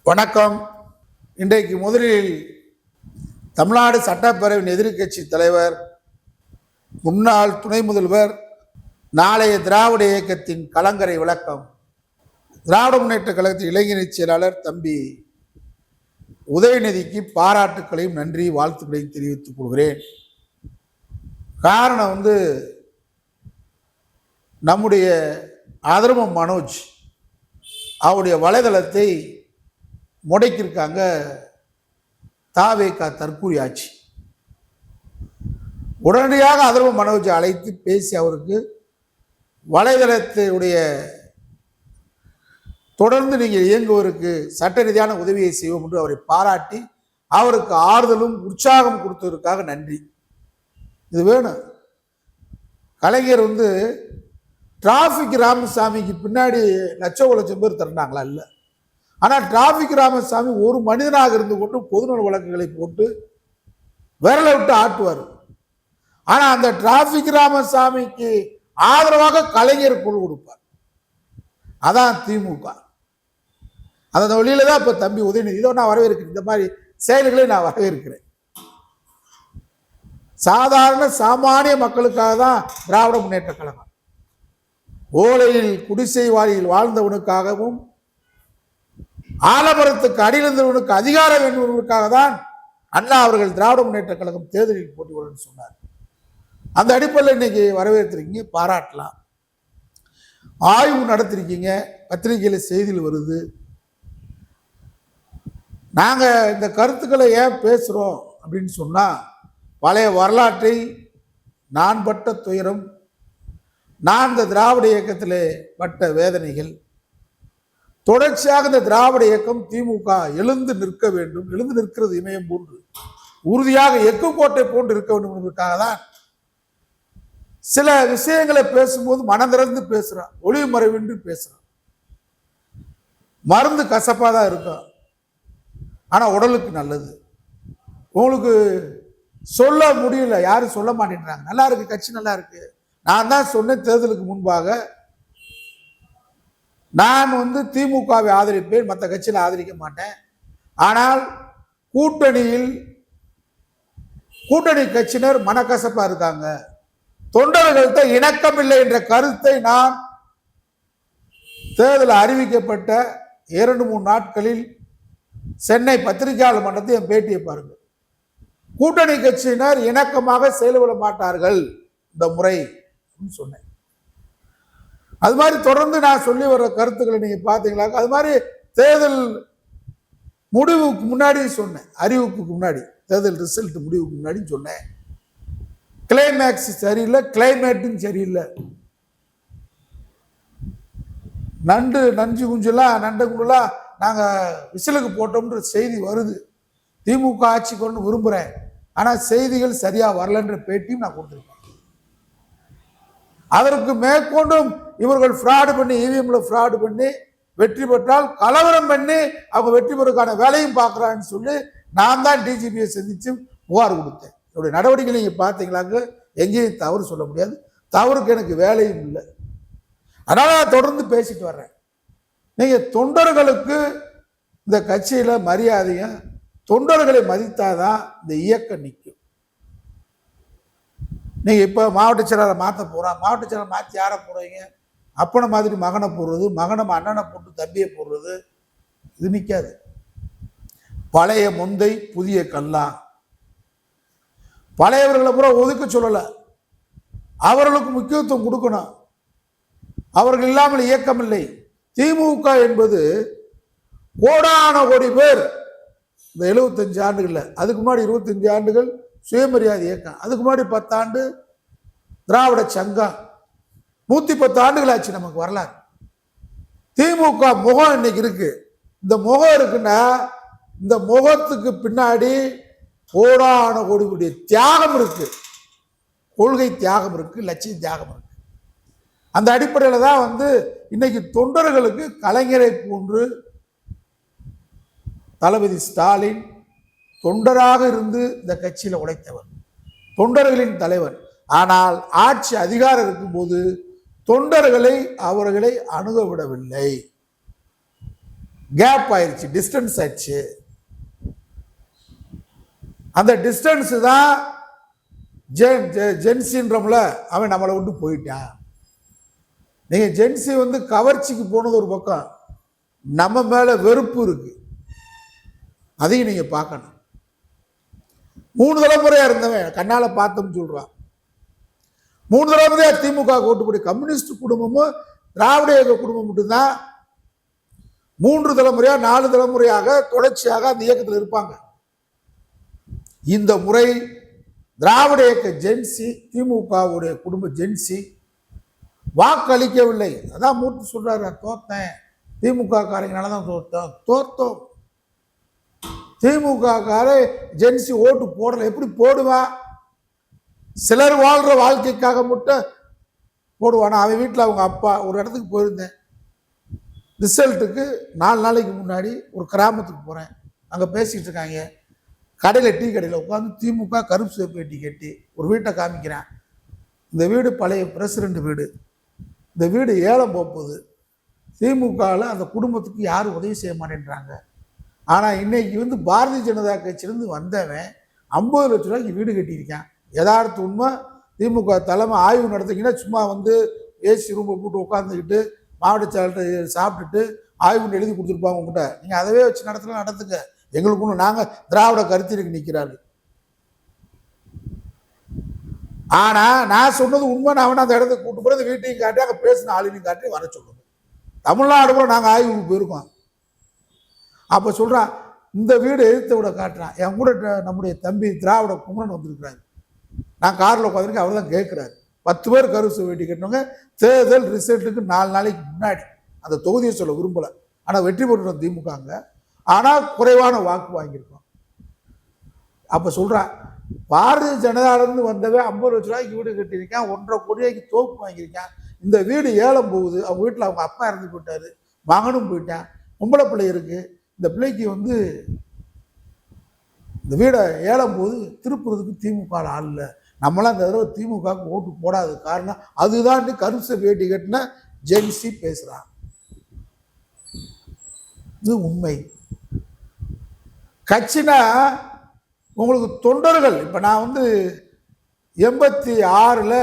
வணக்கம். இன்றைக்கு முதலில் தமிழ்நாடு சட்டப்பேரவையின் எதிர்க்கட்சி தலைவர், முன்னாள் துணை முதல்வர், நாளைய திராவிட இயக்கத்தின் கலங்கரை விளக்கம், திராவிட முன்னேற்ற கழகத்தின் இளைஞரணி செயலாளர் தம்பி உதயநிதிக்கு பாராட்டுக்களையும் நன்றி வாழ்த்துக்களையும் தெரிவித்துக் கொள்கிறேன். காரணம் நம்முடைய ஆதரவு மனோஜ் அவருடைய வலைதளத்தை முடக்கியிருக்காங்க தாவேகா தற்கூரி ஆட்சி. உடனடியாக ஆதரவு மனோஜை அழைத்து பேசி அவருக்கு வலைதளத்தினுடைய தொடர்ந்து நீங்கள் இயங்குவதற்கு சட்ட ரீதியான உதவியை செய்வோம் என்று அவரை பாராட்டி அவருக்கு ஆறுதலும் உற்சாகம் கொடுத்ததற்காக நன்றி. இது வேணும். கலைஞர் டிராபிக் ராமசாமிக்கு பின்னாடி லட்சம் பேர் திரண்டாங்களா? இல்லை. ஆனால் டிராபிக் ராமசாமி ஒரு மனிதனாக இருந்து கொண்டு பொதுநல வழக்குகளை போட்டு விரலை விட்டு ஆட்டுவார். ஆனால் அந்த டிராபிக் ராமசாமிக்கு ஆதரவாக கலைஞர் குழு கொடுப்பார். அதான் திமுக. அந்த வழியில தான் இப்போ தம்பி உதயநிதி இதோ நான் வரவேற்கிறேன். இந்த மாதிரி செயல்களை நான் வரவேற்கிறேன். சாதாரண சாமானிய மக்களுக்காக தான் திராவிட முன்னேற்ற கழகம். ஓலையில் குடிசை வாரியில் வாழ்ந்தவனுக்காகவும் ஆலமரத்துக்கு அடியிலிருந்தவனுக்கு அதிகாரம் வேண்டுவதற்காக தான் அண்ணா அவர்கள் திராவிட முன்னேற்ற கழகம் தேர்தலில் போட்டியிடுன்னு சொன்னார். அந்த அடிப்படையில் இன்னைக்கு வரவேற்றிருக்கீங்க, பாராட்டலாம். ஆய்வு நடத்திருக்கீங்க, பத்திரிகையில செய்தியில் வருது. நாங்கள் இந்த கருத்துக்களை ஏன் பேசுகிறோம் அப்படின்னு சொன்னால், பழைய வரலாற்றை நான் பட்ட துயரம், நான் இந்த திராவிட இயக்கத்தில் பட்ட வேதனைகள், தொடர்ச்சியாக இந்த திராவிட இயக்கம் திமுக எழுந்து நிற்க வேண்டும், எழுந்து நிற்கிறது இமயம் போன்று உறுதியாக எக்கு கோட்டை போன்று இருக்க வேண்டும் என்பதற்காக தான் சில விஷயங்களை பேசும்போது மனம் திறந்து பேசுறான், ஒளிவு மறைவின்றி பேசுறான். மருந்து கசப்பாக தான் இருக்கும், ஆனால் உடலுக்கு நல்லது. உங்களுக்கு சொல்ல முடியல, யாரும் சொல்ல மாட்டேன்றாங்க. நல்லா இருக்கு, கட்சி நல்லா இருக்கு. நான் தான் சொன்னேன் தேர்தலுக்கு முன்பாக, நான் திமுகவை ஆதரிப்பேன், மற்ற கட்சியில் ஆதரிக்க மாட்டேன். ஆனால் கூட்டணி கட்சியினர் மனக்கசப்பா இருக்காங்க, தொண்டர்கள்ட்ட இணக்கம் இல்லை என்ற கருத்தை நான் தேர்தல் அறிவிக்கப்பட்ட 2-3 நாட்களில் சென்னை பத்திரிகையாளர் மன்றத்தில் என் பேட்டியை பாருங்க. கூட்டணி கட்சியினர் இணக்கமாக செயல்பட மாட்டார்கள் இந்த முறை சொன்னேன். அது மாதிரி தொடர்ந்து நான் சொல்லி வர்ற கருத்துக்களை நீங்க பாத்தீங்களா? அது மாதிரி தேர்தல் முடிவுக்கு முன்னாடி சொன்னேன், அறிவிப்புக்கு முன்னாடி, தேர்தல் ரிசல்ட் முடிவுக்கு முன்னாடி சொன்னேன், கிளைமேக்ஸ் சரியில்லை, கிளைமேட்டும் சரியில்லை. நஞ்சு குஞ்செல்லாம் நண்டை குண்டுலாம் நாங்க விசிலுக்கு போட்டோம்ன்ற செய்தி வருது. திமுக ஆட்சி கொண்டு விரும்புறேன், ஆனா செய்திகள் சரியா வரலன்ற பேட்டியும் நான் கொடுத்துருக்கேன். அதற்கு மேற்கொண்டும் இவர்கள் ஃப்ராடு பண்ணி, இவிஎம்ல ஃப்ராடு பண்ணி வெற்றி பெற்றால் கலவரம் பண்ணி அவங்க வெற்றி பெறக்கான வேலையும் பார்க்குறான்னு சொல்லி நான் தான் டிஜிபியை சந்திச்சு புகார் கொடுத்தேன். என்னுடைய நடவடிக்கை நீங்க பார்த்தீங்களாங்க, எங்கேயும் தவறு சொல்ல முடியாது. தவறுக்கு எனக்கு வேலையும் இல்லை. அதனால நான் தொடர்ந்து பேசிட்டு வர்றேன். நீங்க தொண்டர்களுக்கு இந்த கட்சியில மரியாதையும், தொண்டர்களை மதித்தாதான் இந்த இயக்கம் நிற்கும். நீங்க இப்ப மாவட்ட செயலாளரை மாற்ற போறான், மாவட்ட செயலாளர் மாற்றி யாரை போடுறீங்க? அப்பனை மாதிரி மகனை போடுறது, மகனை அண்ணனை போட்டு தம்பியை போடுறது, இது நிற்காது. பழைய முந்தை புதிய கல்லா. பழையவர்களை பூரா ஒதுக்க சொல்லல, அவர்களுக்கு முக்கியத்துவம் கொடுக்கணும். அவர்கள் இல்லாமல் இயக்கம் இல்லை. திமுக என்பது கோடான கோடி பேர் இந்த 75 ஆண்டுகள்ல, அதுக்கு முன்னாடி 25 ஆண்டுகள் சுயமரியாதை இயக்கம், அதுக்கு முன்னாடி 10 ஆண்டு திராவிட சங்கம், 110 ஆண்டுகள் ஆச்சு நமக்கு வரலாறு. திமுக முகம் இன்னைக்கு இருக்கு. இந்த முகம் இருக்குன்னா இந்த முகத்துக்கு பின்னாடி கோடான கோடி தியாகம் இருக்கு, கொள்கை தியாகம் இருக்கு, லட்சிய தியாகம் இருக்கு. அந்த அடிப்படையில் தான் இன்னைக்கு தொண்டர்களுக்கு கலைஞரை போன்று தளபதி ஸ்டாலின் தொண்டராக இருந்து இந்த கட்சியில உழைத்தவர், தொண்டர்களின் தலைவர். ஆனால் ஆட்சி அதிகாரம் இருக்கும்போது தொண்டர்களை அவர்களை அணுக விடவில்லை. கேப் ஆயிடுச்சு, டிஸ்டன்ஸ் ஆயிடுச்சு. அந்த டிஸ்டன்ஸ் தான் ஜென்சின்றோம்ல, அவன் நம்மளை விட்டு போயிட்டான். நீங்க ஜென்சி வந்து கவர்ச்சிக்கு போனது ஒரு பக்கம், நம்ம மேல வெறுப்பு இருக்கு, அதையும் நீங்க பார்க்கணும். 3 தலைமுறையா இருந்தவன் கண்ணால பார்த்தோம்னு சொல்றான். 3 தலைமுறையா திமுக ஓட்டுப்படி கம்யூனிஸ்ட் குடும்பமும் திராவிட இயக்க குடும்பம் மட்டும்தான் 3 தலைமுறையா 4 தலைமுறையாக தொடர்ச்சியாக அந்த இயக்கத்தில் இருப்பாங்க. இந்த முறை திராவிட இயக்க ஜென்சி திமுகவுடைய குடும்ப ஜென்சி வாக்களிக்கவில்லை. அதான் மூர்த்தி சொல்றாரு, தோத்தேன், திமுக காரங்களால தான் தோத்தோம். திமுக கார ஜென்சி ஓட்டு போடல. எப்படி போடுவா? சிலர் வாழ்ற வாழ்க்கைக்காக மட்டும் போடுவானா? அவன் வீட்டில் அவங்க அப்பா ஒரு இடத்துக்கு போயிருந்தேன், ரிசல்ட்டுக்கு 4 நாளைக்கு முன்னாடி ஒரு கிராமத்துக்கு போகிறேன். அங்கே பேசிகிட்டு இருக்காங்க, கடையில் டீ கடையில் உட்காந்து திமுக கருப்பு சேப்பு வேட்டி கட்டி ஒரு வீட்டை காமிக்கிறேன். இந்த வீடு பழைய பிரசிடண்ட் வீடு, இந்த வீடு ஏலம் போகுது. திமுகவில் அந்த குடும்பத்துக்கு யாரும் உதவி செய்ய மாட்டேன்றாங்க. ஆனால் இன்னைக்கு வந்து பாரதிய ஜனதா கட்சியிலேருந்து வந்தவன் 50 லட்ச ரூபாய்க்கு வீடு கட்டியிருக்கான். யதார்த்த உண்மை. திமுக தலைமை ஆய்வு நடத்திங்கன்னா சும்மா வந்து ஏசி ரூமை போட்டு உட்காந்துக்கிட்டு மாவட்ட செயலர் சாப்பிட்டுட்டு ஆய்வுன்னு எழுதி கொடுத்துருப்பாங்க உங்ககிட்ட. நீங்கள் அதவே வச்சு நடத்துங்க. எங்களுக்கு ஒன்று, நாங்கள் திராவிட கருத்திற்கு நிற்கிறாரு. ஆனால் நான் சொன்னது உண்மை. நான் வேணா அந்த இடத்துக்கு கூட்டு போய் வீட்டையும் காட்டி அங்கே பேசின ஆளுநரையும் காட்டி வர சொல்லுங்க. தமிழ்நாடு கூட நாங்கள் ஆய்வுக்கு போயிருக்கோம். அப்போ சொல்கிறான், இந்த வீடு எழுத்த விட காட்டுறான். என் கூட நம்முடைய தம்பி திராவிட குமரன் வந்திருக்கிறாரு. நான் காரில் உட்காந்துருக்கு, அவர் தான் கேட்குறாரு. 10 பேர் கருப்பு வேட்டி கட்டினவங்க தேர்தல் ரிசல்ட்டுக்கு 4 நாளைக்கு முன்னாடி அந்த தொகுதியை சொல்ல விரும்பலை. ஆனால் வெற்றி பெற்றோம் திமுகங்க. ஆனால் குறைவான வாக்கு வாங்கியிருக்கோம். அப்போ சொல்கிறான், பாரதிய ஜனதாவிலிருந்து வந்தவன் 50 லட்ச ரூபாய்க்கு வீடு கட்டியிருக்கான், 1.5 கோடி ரூபாய்க்கு தோப்பு வாங்கியிருக்கான். இந்த வீடு ஏலம் போகுது. அவங்க வீட்டில் அவங்க அப்பா இறந்து போயிட்டாரு, மகனும் போயிட்டான், பொம்பளை பிள்ளை இருக்கு. இந்த பிள்ளைக்கு வந்து இந்த வீடை ஏலம் போது திருப்புறதுக்கு திமுக ஆள் இல்லை. நம்மளாம் இந்த தடவை திமுகவுக்கு ஓட்டு போடாத காரணம் அதுதான் கருப்பு வேட்டி கட்டின ஜென்சி பேசுறான். இது உண்மை. கட்சினா உங்களுக்கு தொண்டர்கள். இப்போ நான் வந்து 86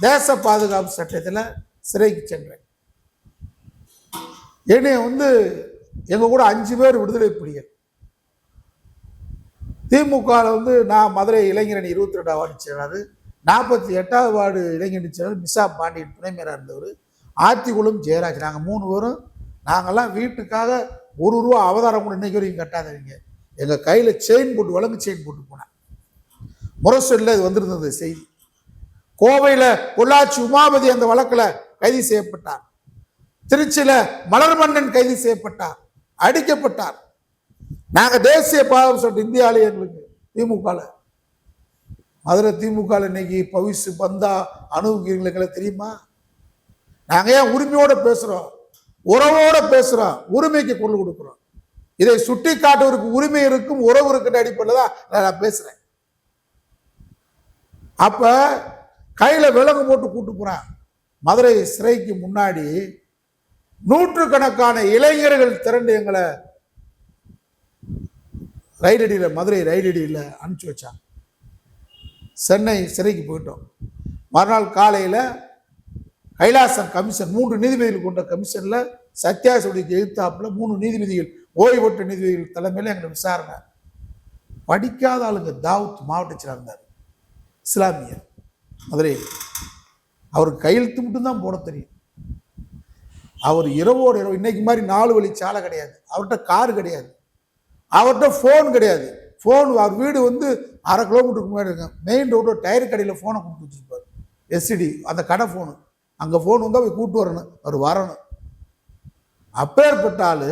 தேச பாதுகாப்பு சட்டத்தில் சிறைக்கு சென்றேன். என்னை வந்து எங்கள் கூட 5 பேர் விடுதலை புலிகள். திமுகவில் வந்து நான் மதுரை இளைஞரணி 22 வார்டு செயலாளர், 48வது வார்டு இளைஞரணி செயலாளர் மிசா பாண்டியன் துணை மேயராக இருந்தவர், ஆத்திக்குளம் ஜெயராஜ். நாங்கள் 3 பேரும் நாங்கள்லாம் வீட்டுக்காக ₹1 அவதாரம் கூட இன்னைக்கு வரைக்கும் கட்டாதவங்க. எங்கள் கையில் செயின் போட்டு, வழங்கு செயின் போட்டு போனேன். முரசொல்ல இது வந்திருந்தது செய்தி. கோவையில் பொள்ளாச்சி உமாபதி அந்த வழக்கில் கைது செய்யப்பட்டார். திருச்சியில் மலர்மன்னன் கைது செய்யப்பட்டார், அடிக்கப்பட்டார். நாங்கள் தேசிய பாதுகாப்பு சட்டம் இந்தியாவிலே எங்களுக்கு திமுகவில், மதுரை திமுகவில் இன்னைக்கு பவிசு பந்தா அணுகுறீங்களுக்கு தெரியுமா? நாங்கள் ஏன் உரிமையோட பேசுகிறோம், உறவோட பேசுகிறோம், உரிமைக்கு குரல் கொடுக்குறோம். இதை சுட்டி காட்டுவதற்கு உரிமை இருக்கும், உறவு இருக்குன்ற அடிப்படையில் தான் நான் பேசுகிறேன். அப்போ கையில் விலங்கு போட்டு கூட்டு போகிறேன். மதுரை சிறைக்கு முன்னாடி நூற்றுக்கணக்கான இளைஞர்கள் திரண்டு எங்களை ரைடடியில், மதுரை ரைடடியில் அனுப்பிச்சி வச்சாங்க. சென்னை சிறைக்கு போயிட்டோம். மறுநாள் காலையில் கைலாசம் கமிஷன் 3 நீதிபதிகள் கொண்ட கமிஷனில் சத்யாசுடிக்கு எழுத்தாப்பில் 3 நீதிபதிகள், ஓய்வு பெற்ற நீதிபதிகள் தலைமையில் எங்களை விசாரணை. படிக்காத ஆளுங்க தாவூத் மாவட்ட செயலாளர் இருந்தார், இஸ்லாமியர், மதுரை. அவருக்கு கையெழுத்து மட்டும்தான் போட தெரியும். அவர் இரவோடு இரவு, இன்னைக்கு மாதிரி 4 வழி சாலை கிடையாது, அவர்கிட்ட கார் கிடையாது, அவர்கிட்ட ஃபோன் கிடையாது. ஃபோன் அவர் வீடு வந்து 1/2 கிலோமீட்டருக்கு முன்னாடி இருக்க மெயின் ரோட்டில் டயர் கடையில் ஃபோனை கொடுத்து வச்சுருப்பார், எஸ்சிடி அந்த கடை ஃபோனு. அங்கே ஃபோன் வந்தால் போய் கூப்பிட்டு வரணும், அவர் வரணும். அப்பேற்பட்ட ஆள்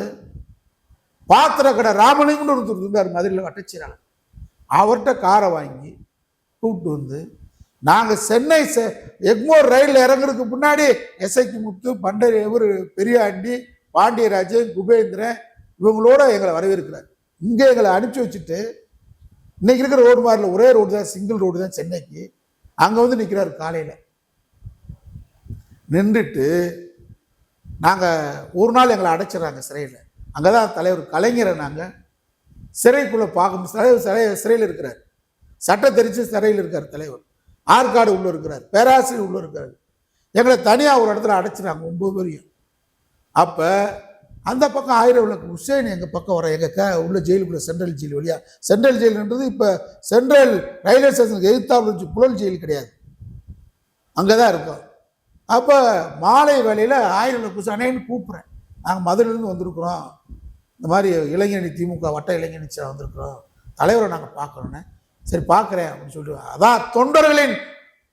பாத்திர கடை ராமலிங்கம்னு ஒருத்தர் இருந்தார் மதுரையில் வட்டச்சிறாங்க. அவர்கிட்ட காரை வாங்கி கூப்பிட்டு வந்து நாங்கள் சென்னை எக்மோர் ரயிலில் இறங்குறதுக்கு முன்னாடி எஸ்ஐக்கு முத்து, பண்டரி, இவர் பெரியாண்டி, பாண்டியராஜன், குபேந்திரன் இவங்களோட எங்களை வரவேற்கிறார். இங்கே எங்களை அனுப்பிச்சி வச்சுட்டு இன்னைக்கு இருக்கிற ரோடு மாதிரில ஒரே ரோடு தான், சிங்கிள் ரோடு தான் சென்னைக்கு. அங்கே வந்து நிற்கிறார் காலையில் நின்றுட்டு. நாங்கள் ஒரு நாள் எங்களை அடைச்சிடறாங்க சிறையில். அங்கதான் தலைவர் கலைஞரை நாங்கள் சிறைக்குள்ள பார்க்கும். தலைவர் சிறையில் இருக்கிறார், சட்டை தெரிச்சு சிறையில் இருக்கார் தலைவர். ஆற்காடு உள்ள இருக்கிறார், பேராசிரியர் உள்ள இருக்காரு. எங்களை தனியாக ஒரு இடத்துல அடைச்சிடாங்க 9 பேரையும். அப்போ அந்த பக்கம் 1000 விளக்கு ஹுசேன் எங்கள் பக்கம் வர எங்கள் உள்ள ஜெயிலுக்குள்ள சென்ட்ரல் ஜெயில் வழியா. சென்ட்ரல் ஜெயில்ன்றது இப்போ சென்ட்ரல் ரயில்வே ஸ்டேஷனுக்கு எதிர்த்தாப்புல இருந்துச்சு, புழல் ஜெயில் கிடையாது, அங்கே தான் இருக்கும். அப்போ மாலை வேலையில் 1000 விளக்கு ஹுசேனேன்னு கூப்பிட்றேன். நாங்கள் மதுரையிலேருந்து வந்திருக்கிறோம், இந்த மாதிரி இளைஞரணி திமுக வட்ட இளைஞரணி வந்திருக்கிறோம், தலைவரை நாங்கள் பார்க்குறோன்னே. சரி பார்க்குறேன் அப்படின்னு சொல்லிட்டு, அதான் தொண்டர்களின்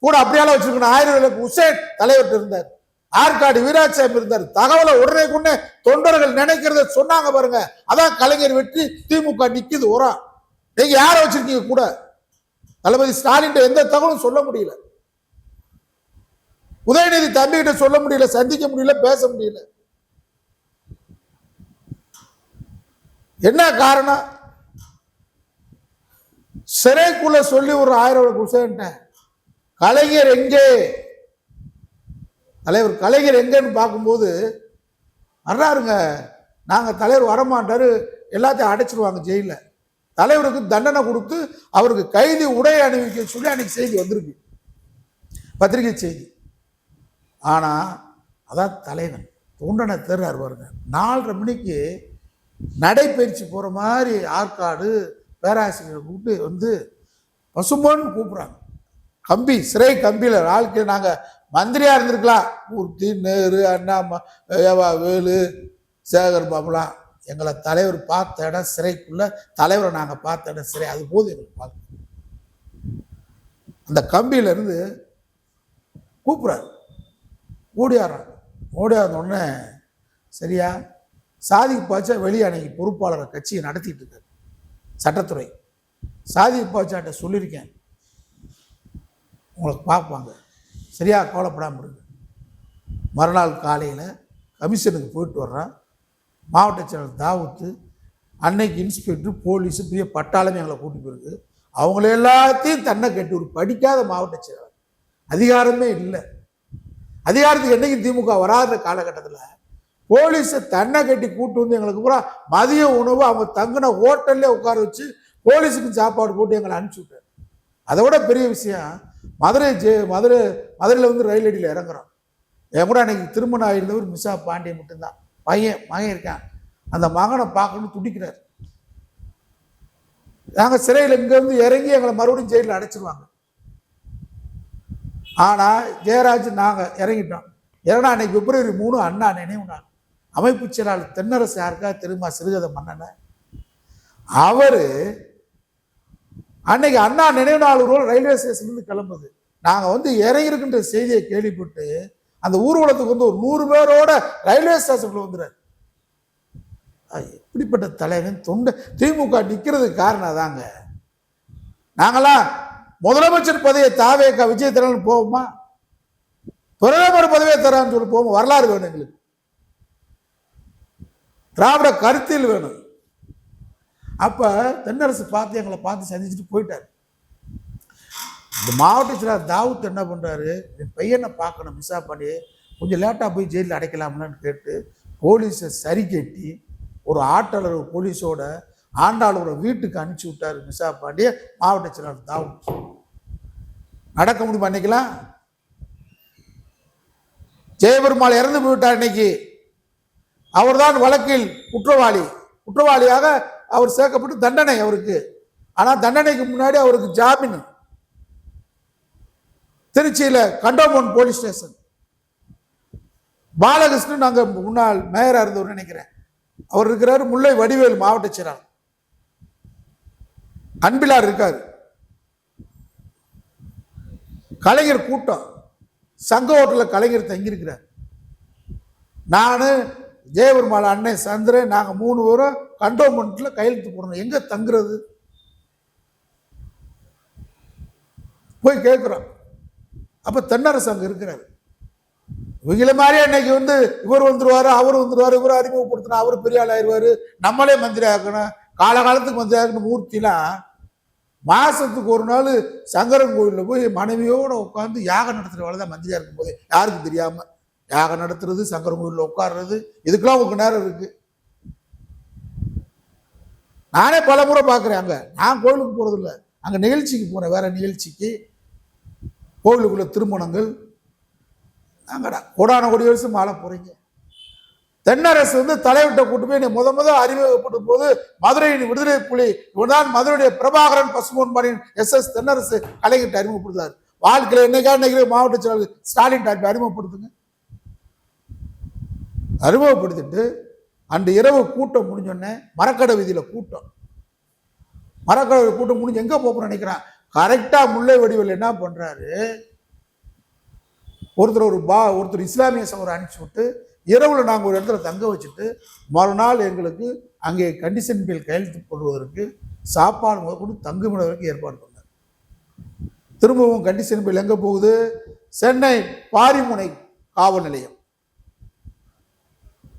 கூட அப்படியால வச்சிருக்கணும். 1000 விளக்கு ஹுசேன் தலைவர்கிட்ட இருந்தார், ஆற்காடு வீராசாமி இருந்தார். தகவலை உடனே கொண்டு தொண்டர்கள் நினைக்கிறத சொன்னாங்க பாருங்க. அதான் கலைஞர் வெற்றி, திமுக நிக்குது. ஓரா நீங்க யாரை வச்சிருக்கீங்க கூட? தளபதி ஸ்டாலின் எந்த தகவலும் சொல்ல முடியல, உதயநிதி தம்பிகிட்ட சொல்ல முடியல, சந்திக்க முடியல, பேச முடியல. என்ன காரணம்? சிறைக்குள்ள சொல்லி ஒரு 1000 விளக்கு ஹுசேன் கலைஞர் எங்கே, தலைவர் கலைஞர் எங்கன்னு பார்க்கும்போது வர்றாருங்க. நாங்கள் தலைவர் வரமாட்டாரு, எல்லாத்தையும் அடைச்சிருவாங்க ஜெயிலில். தலைவருக்கு தண்டனை கொடுத்து அவருக்கு கைதி உடை அணிவிக்க சொல்லி அன்னைக்கு செய்தி வந்திருக்கு, பத்திரிகை செய்தி. ஆனால் அதான் தலைவன் தொண்டனை தேர்றாரு பாருங்க. 4:30 மணிக்கு நடைபயிற்சி போகிற மாதிரி ஆற்காடு பேராசிரியரை கூப்பிட்டு வந்து பசும்பொன்னு கூப்பிட்றாங்க. கம்பி சிறை கம்பியில் வாழ்க்கையில் நாங்கள் மந்திரியாக இருந்திருக்கலாம், மூர்த்தி, நேரு, அண்ணா, வேலு, சேகர் பாபுலாம். எங்களை தலைவர் பார்த்த இடம் சிறைக்குள்ள, தலைவரை நாங்கள் பார்த்த இடம் சிறை, அது போது எங்களுக்கு பார்க்க. அந்த கம்பியிலேருந்து கூப்பிட்றாரு, ஓடியாடுறாங்க. ஓடியாருந்தோடனே சரியா சாதிக்கு பாய்ச்சா வெளியே அன்னைக்கு பொறுப்பாளரை கட்சியை நடத்திட்டு இருக்காரு சட்டத்துறை. சாதிக்கு பாய்ச்சாட்ட சொல்லியிருக்கேன், உங்களுக்கு பார்ப்பாங்க, சரியா கவலைப்படாமல் இருக்கு. மறுநாள் காலையில் கமிஷனுக்கு போயிட்டு வர்றான். மாவட்ட செயலர் தாவூத்து, அன்னைக்கு இன்ஸ்பெக்டர், போலீஸு, பெரிய பட்டாளமே எங்களை கூட்டி போயிருக்கு. அவங்கள எல்லாத்தையும் தன்னை கட்டி ஒரு படிக்காத மாவட்ட செயலர், அதிகாரமே இல்லை. அதிகாரத்துக்கு என்றைக்கும் திமுக வராத காலகட்டத்தில் போலீஸை தன்னை கட்டி கூட்டு வந்து எங்களுக்கு பூரா மதிய உணவு அவங்க தங்கின ஹோட்டல்லே உட்கார வச்சு போலீஸுக்கு சாப்பாடு போட்டு எங்களை அனுப்பிச்சி விட்டார். அதை விட பெரிய விஷயம், மதுரையில் வந்து ரயில் அடியில் இறங்குறோம். என் கூட அன்னைக்கு திருமணம் ஆகியிருந்தவர் மிஸ்ஸா பாண்டியன் மட்டும்தான், மகன் இருக்கான். அந்த மகனை பார்க்கணும்னு துடிக்கிறார். நாங்கள் சிறையில் இங்கேருந்து இறங்கி எங்களை மறுபடியும் ஜெயிலில் அடைச்சிருவாங்க. ஆனால் ஜெயராஜ் நாங்கள் இறங்கிட்டோம். ஏன்னா அன்னைக்கு February 3 அண்ணா நினைவு நாள். அமைப்பு செயலாளர் தென்னரசு யாருக்கா தெரியுமா? சிறுகதை மன்னனை. அவர் அன்னைக்கு அண்ணா நினைவு நாள் ரயில்வே ஸ்டேஷன்லேருந்து கிளம்புது. நாங்கள் வந்து இறங்கிருக்குன்ற செய்தியை கேள்விப்பட்டு அந்த ஊர்வலத்துக்கு வந்து ஒரு 100 பேரோட ரயில்வே ஸ்டேஷனுக்குள்ள வந்துடுறாரு. எப்படிப்பட்ட தலைவன் தொண்டை திமுக நிற்கிறதுக்கு காரணம் தாங்க. நாங்களாம் முதலமைச்சர் பதவியை தாவேக்கா விஜய் தரன்னு போவோமா? பிரதமர் பதவியை தரான்னு சொல்லி போவோம். வரலாறு வேணும் எங்களுக்கு, திராவிட கருத்தில் வேணும். அப்ப தென்னரசு பார்த்து எங்களை பார்த்து சந்திச்சுட்டு போயிட்டாரு. இந்த மாவட்ட செயலாளர் தாவூத் என்ன பண்றாரு, என் பையனை பார்க்கணும் மிஸ்ஸா பண்ணி, கொஞ்சம் லேட்டாக போய் ஜெயிலில் அடைக்கலாம்னு கேட்டு போலீஸை சரி கட்டி ஒரு ஆட்டாளர் போலீஸோட ஆண்டாளோட வீட்டுக்கு அனுப்பிச்சி விட்டாரு மிஸ்ஸா பாண்டிய மாவட்ட செயலாளர் தாவூத். நடக்க முடியுமா? அன்னைக்கெல்லாம் ஜெயபெருமாள் இறந்து போய்விட்டார். இன்னைக்கு அவர் தான் வழக்கில் குற்றவாளியாக அவர் சேர்க்கப்பட்டு தண்டனை அவருக்கு. ஆனால் தண்டனைக்கு முன்னாடி அவருக்கு ஜாமீன். திருச்சியில் கண்டோன்மெண்ட் போலீஸ் ஸ்டேஷன். பாலகிருஷ்ணன் அங்கே முன்னாள் மேயராக இருந்தவர் நினைக்கிறேன், அவர் இருக்கிறாரு. முல்லை வடிவேல் மாவட்ட செயலாளர், அன்பிலார் இருக்காரு. கலைஞர் கூட்டம் சங்க ஹோட்டலில் கலைஞர் தங்கியிருக்கிறார். நான் ஜெயபெருமாள் அண்ணன் சந்திரன் நாங்கள் 3 பேரும் கண்டோன்மெண்ட்ல கையெழுத்து போடணும். எங்க தங்குறது போய் கேட்குறோம். அப்போ தென்னரசு அங்கே இருக்கிறார். இவங்கள மாதிரியே இன்னைக்கு வந்து இவர் வந்துருவாரு, அவர் வந்துருவாரு, இவர் அறிமுகப்படுத்தினா அவர் பெரிய ஆள் ஆயிடுவாரு, நம்மளே மந்திரி ஆக்கணும், காலகாலத்துக்கு மந்திரி ஆக்கணும். மூர்த்திலாம் மாசத்துக்கு ஒரு நாள் சங்கரன் கோயிலில் போய் மனைவியோடு உட்காந்து யாகம் நடத்துகிற தான் மந்திரியா இருக்கும் போதே, யாருக்கும் தெரியாம யாகம் நடத்துறது, சங்கரன் கோயிலில் உட்காடுறது, இதுக்கெல்லாம் உங்களுக்கு நேரம் இருக்கு. நானே பல முறை பார்க்குறேன். அங்கே நான் கோவிலுக்கு போகிறதில்ல, அங்கே நிகழ்ச்சிக்கு போனேன், வேற நிகழ்ச்சிக்கு. கோவிலுக்குள்ள திருமணங்கள், நாங்கடா கோடான கோடி வருஷம் மாலை போகிறீங்க. தென்னரசு தலைவர்கிட்ட கூட்டு போய் முத அறிமுகப்பட்ட போது மதுரையின் விடுதலை புலி இவன்தான் மதுரையுடைய பிரபாகரன் பசுமோன்பாடியின் SS தென்னரசு கலைஞர்கிட்ட அறிமுகப்படுத்தார். வாழ்க்கையில் என்னைக்கு மாவட்ட செயலாளர் ஸ்டாலின் அறிமுகப்படுத்துங்க. அறிமுகப்படுத்திட்டு அன்று இரவு கூட்டம் முடிஞ்சோடனே மரக்கடை வீதியில் கூட்டம். மரக்கடை கூட்டம் முடிஞ்சு எங்கே போகணும்னு நினைக்கிறான். கரெக்டாக முல்லை வடிவில் என்ன பண்ணுறாரு, ஒருத்தர் இஸ்லாமிய சகோதரர் அனுப்பிச்சு விட்டு இரவில் நாங்கள் ஒரு இடத்துல தங்க வச்சுட்டு மறுநாள் எங்களுக்கு அங்கே கண்டிஷன் பில் கையெழுத்து போடுவதற்கு சாப்பாடு முதற்கொண்டு தங்குமிடதற்கு ஏற்பாடு பண்ணார். திரும்பவும் கண்டிஷன் பில் எங்கே போகுது, சென்னை பாரிமுனை காவல் நிலையம்,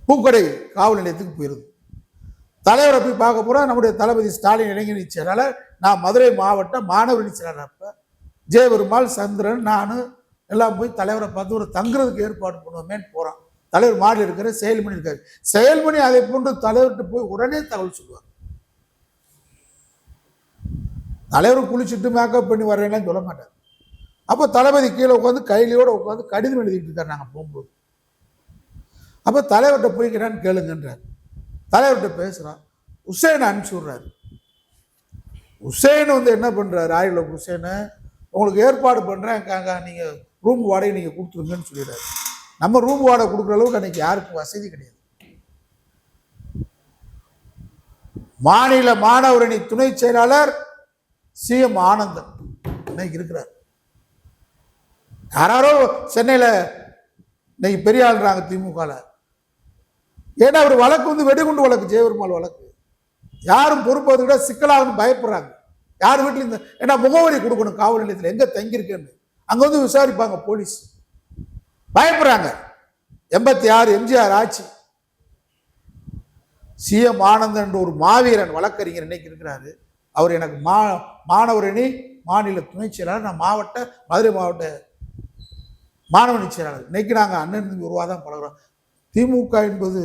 பூக்கடை காவல் நிலையத்துக்கு போயிருது. தலைவரை போய் பார்க்க போகிறோம். நம்முடைய தளபதி ஸ்டாலின் இளைஞரணி செயலாளர், நான் மதுரை மாவட்ட மாணவரணி செயலாளர், அப்போ ஜெயபெருமாள், சந்திரன், நான் எல்லாம் போய் தலைவரை பார்த்து ஒரு தங்குறதுக்கு ஏற்பாடு பண்ணுவோமேன்னு போகிறோம். தலைவர் மாடியில் இருக்கிற செயல்மணி இருக்காரு. செயல்மணி அதை போன்று தலைவர்கிட்ட போய் உடனே தகவல் சொல்லுவார். தலைவர் குளிச்சுட்டு மேக்கப் பண்ணி வர்றேன்னு சொல்ல மாட்டார். அப்போ தளபதி கீழே உட்காந்து கையிலோட உட்காந்து கடிதம் எழுதிட்டு இருக்காரு நாங்கள் போகும்போது. அப்போ தலைவர்கிட்ட போய்க்கிறான்னு கேளுங்கன்றார். தலைவர்கிட்ட பேசுகிறான். உசேனை அனுப்பிச்சி விட்றாரு. உசேன் என்ன பண்ணுறாரு, ஆயிரம் உசேனை உங்களுக்கு ஏற்பாடு பண்ணுறேன், நீங்கள் ரூம் வாடகை நீங்கள் கொடுத்துருங்கன்னு சொல்லிடுறாரு. நம்ம ரூம் வாடகை கொடுக்குற அளவுக்கு அன்றைக்கி யாருக்கும் வசதி கிடையாது. மாநில மாணவரணி துணை செயலாளர் CM ஆனந்தன் இன்னைக்கு இருக்கிறார். யாரோ சென்னையில் இன்னைக்கு பெரிய ஆள்றாங்க திமுகவில். ஏன்னா அவர் வழக்கு வெடிகுண்டு வழக்கு, ஜெயபெருமாள் வழக்கு. யாரும் பொறுப்பதை விட சிக்கலாகனு பயப்படுறாங்க. யார் வீட்டில் இந்த ஏன்னா முகவரி கொடுக்கணும் காவல் நிலையத்தில் எங்கே தங்கியிருக்கேன்னு. அங்கே விசாரிப்பாங்க போலீஸ், பயப்படுறாங்க. 86 MGR ஆட்சி. CM ஆனந்தன் என்ற ஒரு மாவீரன் வழக்கறிஞர் இன்னைக்கு இருக்கிறாரு. அவர் எனக்கு மாணவரணி மாநில துணை செயலாளர், நான் மதுரை மாவட்ட மாணவரணி செயலாளர். இன்னைக்கு நாங்கள் அண்ணன் உருவாக தான் பழகிறோம். திமுக என்பது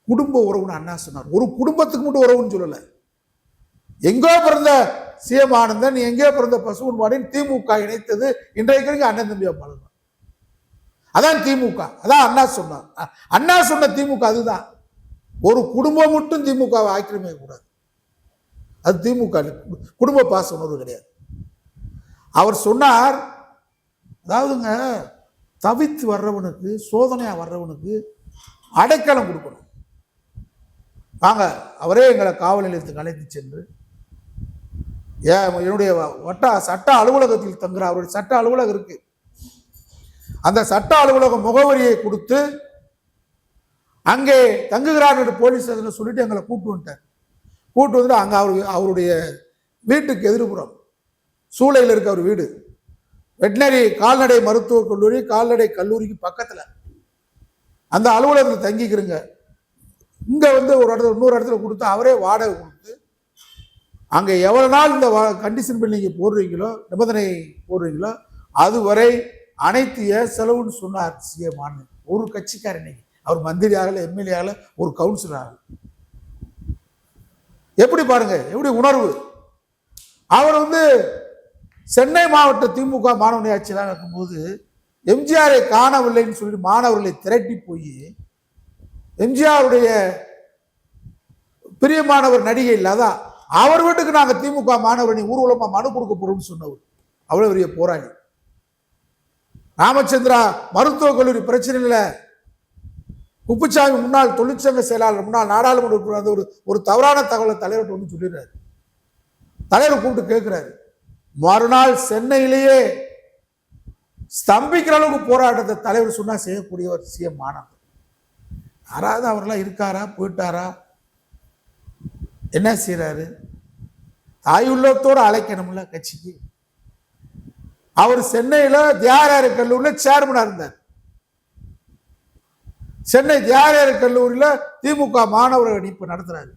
குடும்ப உறவுன்னு அண்ணா சொன்னார். ஒரு குடும்பத்துக்கு மட்டும் உறவுன்னு சொல்லலை. எங்கோ பிறந்த CM ஆனந்தன், எங்கேயோ பிறந்த பசுமன்பாடின்னு திமுக இணைத்தது இன்றைக்கு அண்ணன் தம்பியா பழகிறோம். அதான் திமுக, அதான் அண்ணா சொன்னார். அண்ணா சொன்ன திமுக அதுதான். ஒரு குடும்பம் மட்டும் திமுகவை ஆக்கிரமிக்க கூடாது. அது திமுக குடும்ப பாச உணர்வு கிடையாது. அவர் சொன்னார், அதாவதுங்க தவித்து வர்றவனுக்கு, சோதனையா வர்றவனுக்கு அடைக்கலம் கொடுக்கணும். வாங்க, அவரே எங்களை காவல் நிலையத்துக்கு அழைத்து சென்று என்னுடைய சட்ட அலுவலகத்தில் தங்குற அவருடைய சட்ட அலுவலகம் இருக்கு, அந்த சட்ட அலுவலக முகவரியை கொடுத்து அங்கே தங்குகிறார் என்று போலீஸ் அதில் சொல்லிட்டு எங்களை கூப்பிட்டு வந்துட்டார். கூப்பிட்டு வந்துட்டு அங்கே அவருடைய வீட்டுக்கு எதிர்புறம் சூளையில் இருக்க அவர் வீடு, வெட்டினரி கால்நடை மருத்துவக் கல்லூரி, கால்நடை கல்லூரிக்கு பக்கத்தில் அந்த அலுவலகத்தில் தங்கிக்கிறங்க. இங்கே ஒரு இடத்துல இன்னொரு இடத்துல கொடுத்து அவரே வாடகை கொடுத்து அங்கே எவ்வளோ நாள் இந்த கண்டிஷன் பில் நீங்கள் போடுறீங்களோ, நிபந்தனை போடுறீங்களோ, அதுவரை அனைத்து செலவுன்னு சொன்னார் CM ஆனந்தன். ஒரு கட்சிக்காரர் இன்னைக்கு அவர் மந்திரி ஆகல, MLA ஆகல, ஒரு கவுன்சிலர் ஆகல. எப்படி பாருங்க, எப்படி உணர்வு. அவர் சென்னை மாவட்ட திமுக மாணவ ஆட்சியெல்லாம் இருக்கும்போது MGR-ஐ காணவில்லைன்னு சொல்லி மாணவர்களை திரட்டி போய் MGR-உடைய பிரியமானவர் நடிகை இல்லாத அவர் வீட்டுக்கு நாங்கள் திமுக மாணவரணி ஊர்வலமா மனு கொடுக்க போறோம்னு சொன்னவர். அவ்வளவு பெரிய போராளி. ராமச்சந்திரா மருத்துவக் கல்லூரி பிரச்சனை இல்லை, குப்புசாமி முன்னாள் தொழிற்சங்க செயலாளர், முன்னாள் நாடாளுமன்ற உறுப்பினர் ஒரு தவறான தகவலை தலைவர்கிட்ட சொல்லிடுறாரு. தலைவர் கூப்பிட்டு கேட்கிறாரு. மறுநாள் சென்னையிலேயே ஸ்தம்பிக்கிற அளவுக்கு போராட்டத்தை தலைவர் சொன்னா செய்யக்கூடியவர் CM ஆனந்தன். யாராவது அவரெல்லாம் இருக்காரா, போயிட்டாரா, என்ன செய்யறாரு? தாய் உள்ளத்தோடு அழைக்கணும்ல கட்சிக்கு. அவர் சென்னையில தியாகராய கல்லூரியில் சேர்மனா இருந்தார். சென்னை தியாகராய கல்லூரியில் திமுக மாணவர் அணிப்பு நடத்துறாரு.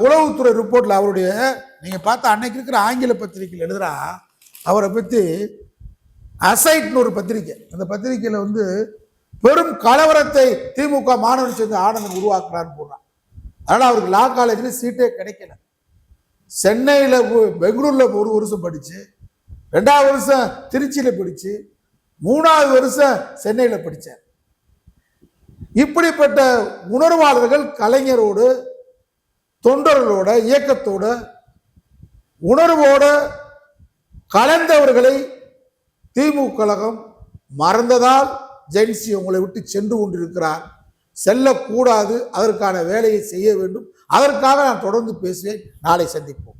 உளவுத்துறை ரிப்போர்ட்ல அவருடைய நீங்க பார்த்தா அன்னைக்கு இருக்கிற ஆங்கில பத்திரிகையில் எழுதுறா, அவரை பத்தி அசைட்னு ஒரு பத்திரிகை, அந்த பத்திரிகையில பெரும் கலவரத்தை திமுக மாணவர் சேர்ந்த ஆனந்தன் உருவாக்குறான்னு போடுறான். அதனால் அவருக்கு லா காலேஜில் சீட்டே கிடைக்கல. சென்னையில் பெங்களூரில் 1 வருஷம் படித்து, 2வது வருஷம் திருச்சியில் படித்து, 3வது வருஷம் சென்னையில் படித்தார். இப்படிப்பட்ட உணர்வாளர்கள் கலைஞரோடு, தொண்டர்களோட, இயக்கத்தோட, உணர்வோட கலந்தவர்களை திமுக கழகம் மறந்ததால் ஜெயன்சி உங்களை விட்டு சென்று கொண்டிருக்கிறார். செல்லக்கூடாது, அதற்கான வேலையை செய்ய வேண்டும். அதற்காக நான் தொடர்ந்து பேசுவேன். நாளை சந்திப்போம்.